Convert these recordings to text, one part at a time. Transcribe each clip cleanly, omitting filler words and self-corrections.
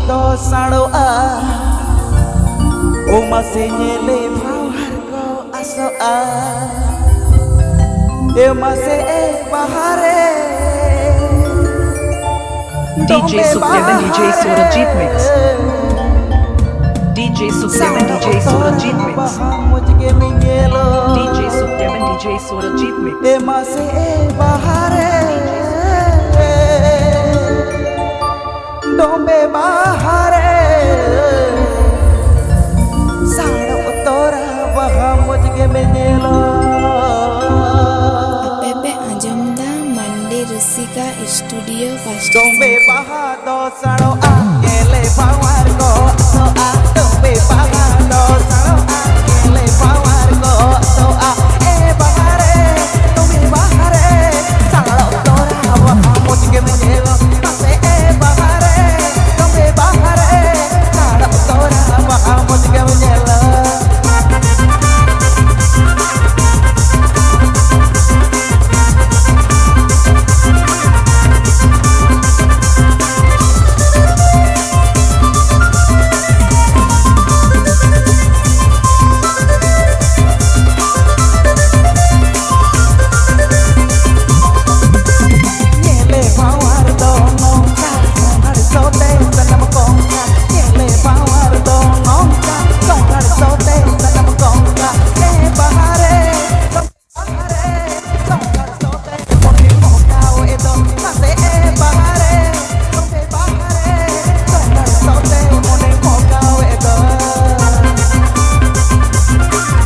do sanoa o masih nyele harga asoa e masih bahare DJ Supreme DJ Surajit Mix DJ Supreme DJ Surajit Mix DJ Supreme DJ Surajit Mix e masih bahare dombe bahare साड़ो तोरा वहाँ मुझे मिलो Pepe Ajamda Mandi Rusika Studio Pasti dombe baha do साड़ो आकेले बावर को तो आ dombe baha do साड़ो आकेले बावर को तो आ ए बहारे dombe बहारे साड़ो तोरा वहाँ मुझे मिलो मसे ए बहारे dombe बहारे साड़ो तोरा वहाँ मुझे मिलो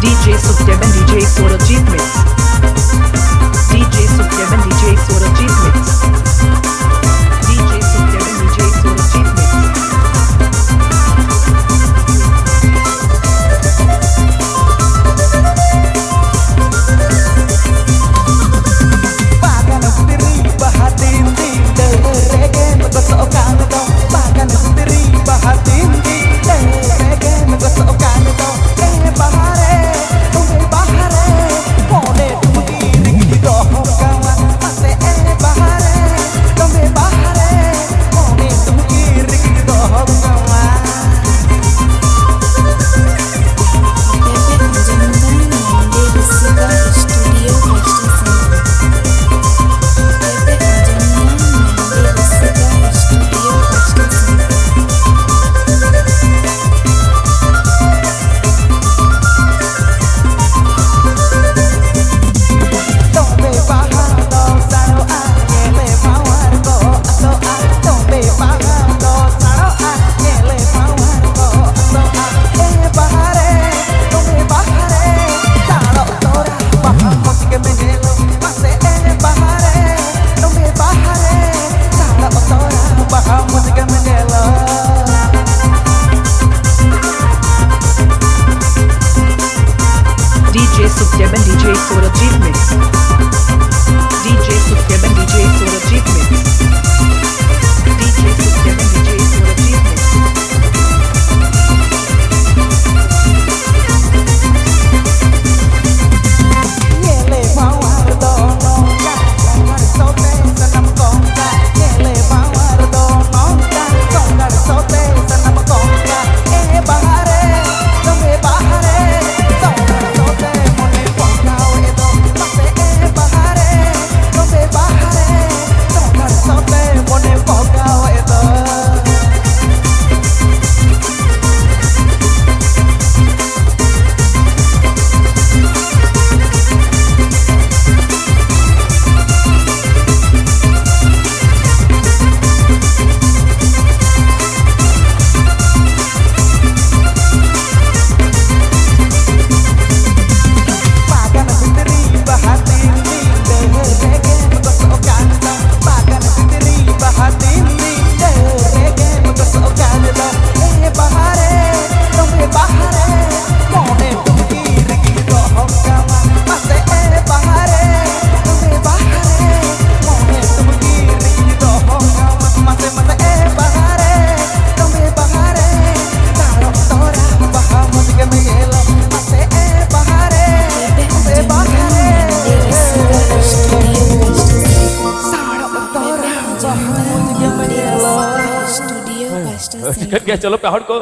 DJ Supreme DJ Surajit Mix DJ Supreme DJ Surajit Mix DJ Supreme DJ Surajit Mix Bahkan sendiri bahatin di reggae menggosokkan itu bahkan sendiri bahatin di reggae menggosokkan itu bahare tumbe bahare mone tumgi rigi dohong kawan mase bahare tumbe bahare mone tumgi rigi dohong kawan Pepe Ajamda Mandi Rusika Studio Pasti Pepe Ajamda Mandi Rusika Studio Pasti dombe bahar do saro akele bawar ko aso a dombe bahar do saro akele bawar ko aso a bahare dombe bahare saro tora bahar muske menelo mase bahare dombe bahare saro tora bahar muske menelo DJ Supreme DJ Surajit Mix DJ Supreme DJ Surajit Mix DJ Supreme DJ Surajit Mix Nyele bawar do nongka kongar sote sanam kongka Nyele bawar do nongka kongar sote sanam kongka bahare dombe bahare kongar sote mone kongkau edo mase bahare dombe bahare kongar sote mone kongkau edo Bahkan sendiri bahatin di reggae menggosokkan itu bahkan sendiri bahatin di reggae menggosokkan itu bahare dombe bahare mone tumgi rigi dohong kawan mase bahare dombe bahare mone tumgi rigi dohong kawan mase bahare dombe bahare saro tora bahar muske menelo mase bahare Pepe Ajamda Mandi Rusika Studio Pasti saro tora bahar Ajamda muske Mandi menelo Rusika Studio Pasti Raja ticket क्या चलो पहाड़ को